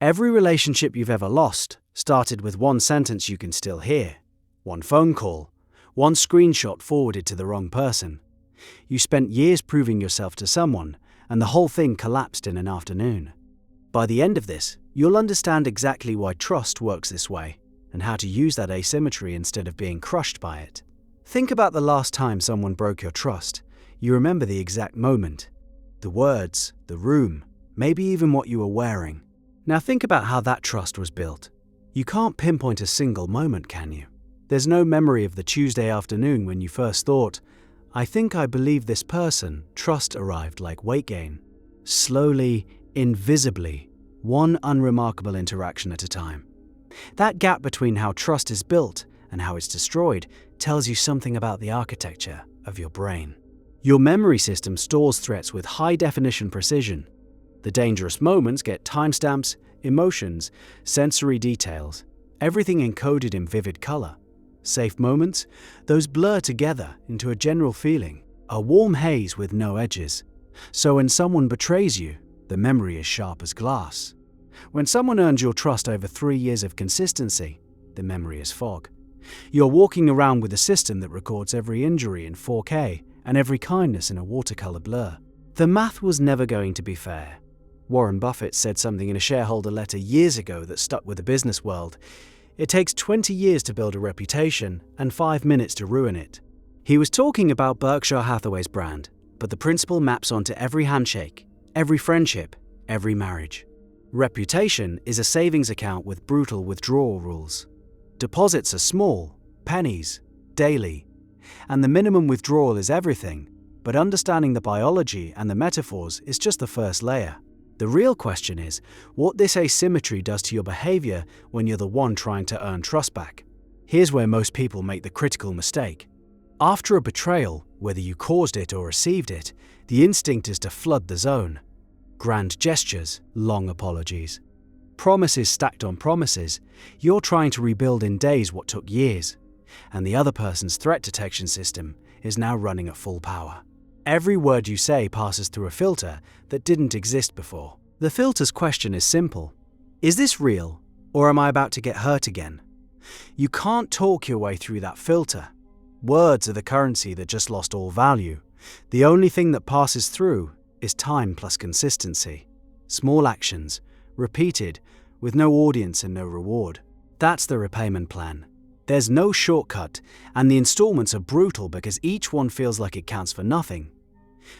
Every relationship you've ever lost started with one sentence you can still hear, one phone call, one screenshot forwarded to the wrong person. You spent years proving yourself to someone, and the whole thing collapsed in an afternoon. By the end of this, you'll understand exactly why trust works this way, and how to use that asymmetry instead of being crushed by it. Think about the last time someone broke your trust. You remember the exact moment, the words, the room, maybe even what you were wearing. Now think about how that trust was built. You can't pinpoint a single moment, can you? There's no memory of the Tuesday afternoon when you first thought, I think I believe this person. Trust arrived like weight gain. Slowly, invisibly, one unremarkable interaction at a time. That gap between how trust is built and how it's destroyed tells you something about the architecture of your brain. Your memory system stores threats with high-definition precision. The dangerous moments get timestamps, emotions, sensory details, everything encoded in vivid color. Safe moments, those blur together into a general feeling, a warm haze with no edges. So when someone betrays you, the memory is sharp as glass. When someone earns your trust over 3 years of consistency, the memory is fog. You're walking around with a system that records every injury in 4K and every kindness in a watercolor blur. The math was never going to be fair. Warren Buffett said something in a shareholder letter years ago that stuck with the business world. It takes 20 years to build a reputation and 5 minutes to ruin it. He was talking about Berkshire Hathaway's brand, but the principle maps onto every handshake, every friendship, every marriage. Reputation is a savings account with brutal withdrawal rules. Deposits are small, pennies, daily, and the minimum withdrawal is everything, but understanding the biology and the metaphors is just the first layer. The real question is what this asymmetry does to your behavior when you're the one trying to earn trust back. Here's where most people make the critical mistake. After a betrayal, whether you caused it or received it, the instinct is to flood the zone. Grand gestures, long apologies. Promises stacked on promises. You're trying to rebuild in days what took years. And the other person's threat detection system is now running at full power. Every word you say passes through a filter that didn't exist before. The filter's question is simple. Is this real, or am I about to get hurt again? You can't talk your way through that filter. Words are the currency that just lost all value. The only thing that passes through is time plus consistency. Small actions, repeated, with no audience and no reward. That's the repayment plan. There's no shortcut, and the installments are brutal because each one feels like it counts for nothing.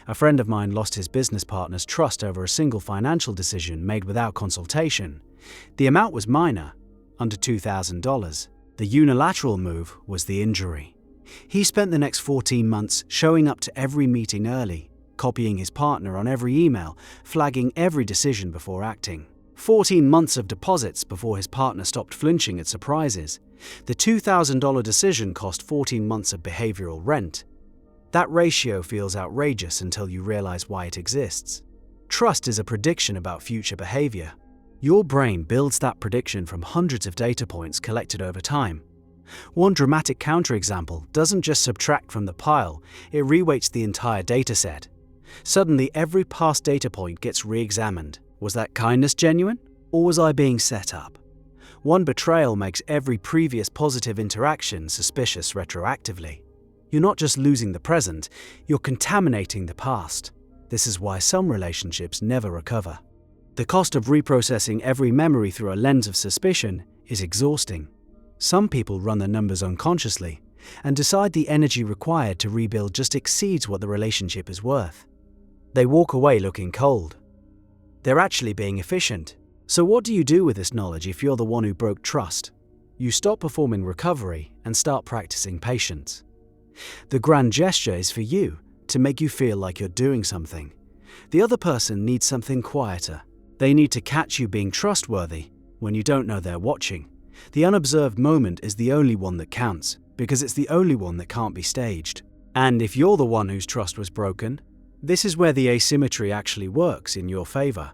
A friend of mine lost his business partner's trust over a single financial decision made without consultation. The amount was minor, under $2,000. The unilateral move was the injury. He spent the next 14 months showing up to every meeting early, copying his partner on every email, flagging every decision before acting. 14 months of deposits before his partner stopped flinching at surprises. The $2,000 decision cost 14 months of behavioral rent. That ratio feels outrageous until you realize why it exists. Trust is a prediction about future behavior. Your brain builds that prediction from hundreds of data points collected over time. One dramatic counterexample doesn't just subtract from the pile, it reweights the entire dataset. Suddenly, every past data point gets re-examined. Was that kindness genuine, or was I being set up? One betrayal makes every previous positive interaction suspicious retroactively. You're not just losing the present, you're contaminating the past. This is why some relationships never recover. The cost of reprocessing every memory through a lens of suspicion is exhausting. Some people run the numbers unconsciously and decide the energy required to rebuild just exceeds what the relationship is worth. They walk away looking cold. They're actually being efficient. So what do you do with this knowledge if you're the one who broke trust? You stop performing recovery and start practicing patience. The grand gesture is for you, to make you feel like you're doing something. The other person needs something quieter. They need to catch you being trustworthy when you don't know they're watching. The unobserved moment is the only one that counts, because it's the only one that can't be staged. And if you're the one whose trust was broken, this is where the asymmetry actually works in your favor.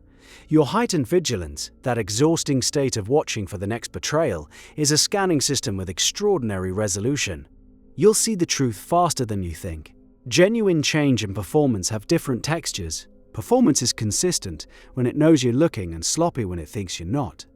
Your heightened vigilance, that exhausting state of watching for the next betrayal, is a scanning system with extraordinary resolution. You'll see the truth faster than you think. Genuine change and performance have different textures. Performance is consistent when it knows you're looking and sloppy when it thinks you're not.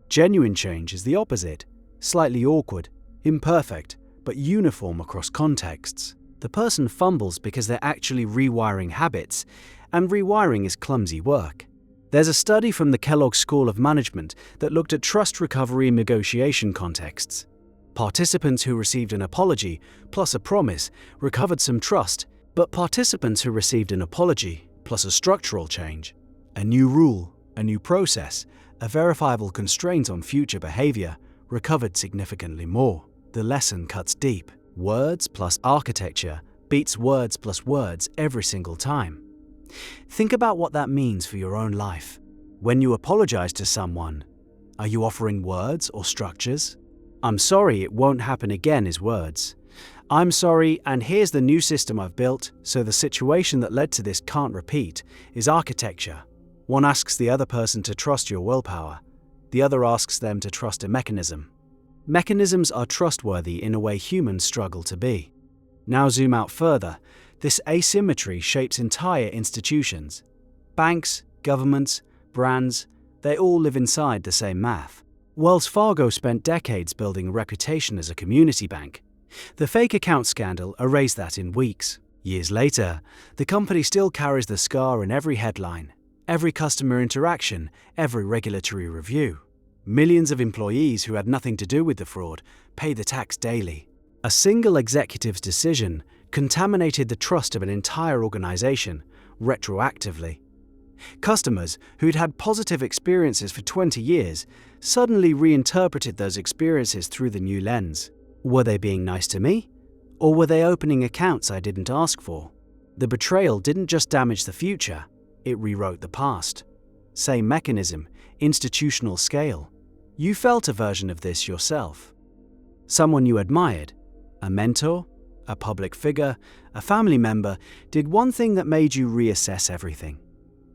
Genuine change is the opposite, slightly awkward, imperfect, but uniform across contexts. The person fumbles because they're actually rewiring habits, and rewiring is clumsy work. There's a study from the Kellogg School of Management that looked at trust recovery in negotiation contexts. Participants who received an apology plus a promise recovered some trust, but participants who received an apology plus a structural change, a new rule, a new process, a verifiable constraint on future behavior, recovered significantly more. The lesson cuts deep. Words plus architecture beats words plus words every single time. Think about what that means for your own life. When you apologize to someone, are you offering words or structures? "I'm sorry, it won't happen again" is words. "I'm sorry, and here's the new system I've built, so the situation that led to this can't repeat" is architecture. One asks the other person to trust your willpower. The other asks them to trust a mechanism. Mechanisms are trustworthy in a way humans struggle to be. Now zoom out further. This asymmetry shapes entire institutions. Banks, governments, brands, they all live inside the same math. Wells Fargo spent decades building a reputation as a community bank. The fake account scandal erased that in weeks. Years later, the company still carries the scar in every headline, every customer interaction, every regulatory review. Millions of employees who had nothing to do with the fraud pay the tax daily. A single executive's decision contaminated the trust of an entire organization retroactively. Customers who'd had positive experiences for 20 years suddenly reinterpreted those experiences through the new lens. Were they being nice to me? Or were they opening accounts I didn't ask for? The betrayal didn't just damage the future, it rewrote the past. Same mechanism, institutional scale. You felt a version of this yourself. Someone you admired, a mentor, a public figure, a family member, did one thing that made you reassess everything.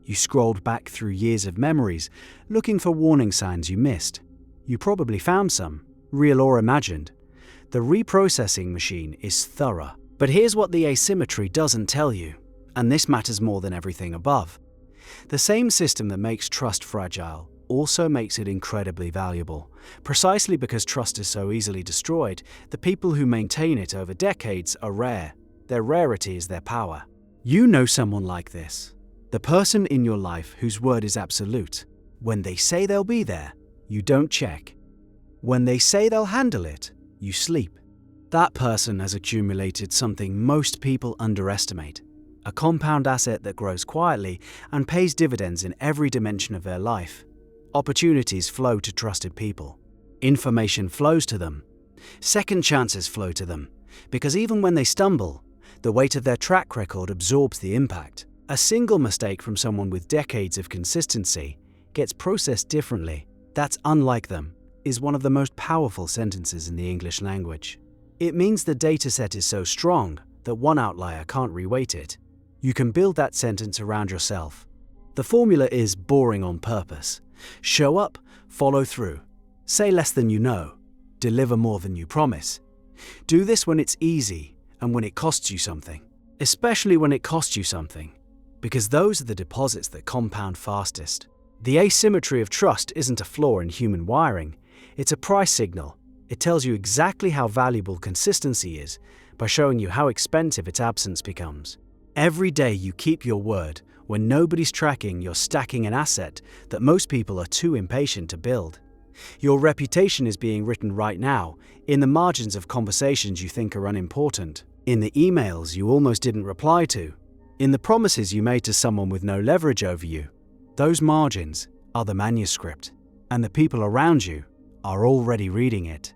You scrolled back through years of memories, looking for warning signs you missed. You probably found some, real or imagined. The reprocessing machine is thorough. But here's what the asymmetry doesn't tell you, and this matters more than everything above. The same system that makes trust fragile also makes it incredibly valuable. Precisely because trust is so easily destroyed, the people who maintain it over decades are rare. Their rarity is their power. You know someone like this. The person in your life whose word is absolute. When they say they'll be there, you don't check. When they say they'll handle it, you sleep. That person has accumulated something most people underestimate. A compound asset that grows quietly and pays dividends in every dimension of their life. Opportunities flow to trusted people. Information flows to them. Second chances flow to them. Because even when they stumble, the weight of their track record absorbs the impact. A single mistake from someone with decades of consistency gets processed differently. "That's unlike them" is one of the most powerful sentences in the English language. It means the dataset is so strong that one outlier can't reweight it. You can build that sentence around yourself. The formula is boring on purpose. Show up, follow through. Say less than you know. Deliver more than you promise. Do this when it's easy and when it costs you something. Especially when it costs you something. Because those are the deposits that compound fastest. The asymmetry of trust isn't a flaw in human wiring. It's a price signal. It tells you exactly how valuable consistency is by showing you how expensive its absence becomes. Every day you keep your word, when nobody's tracking, you're stacking an asset that most people are too impatient to build. Your reputation is being written right now, in the margins of conversations you think are unimportant, in the emails you almost didn't reply to, in the promises you made to someone with no leverage over you. Those margins are the manuscript, and the people around you are already reading it.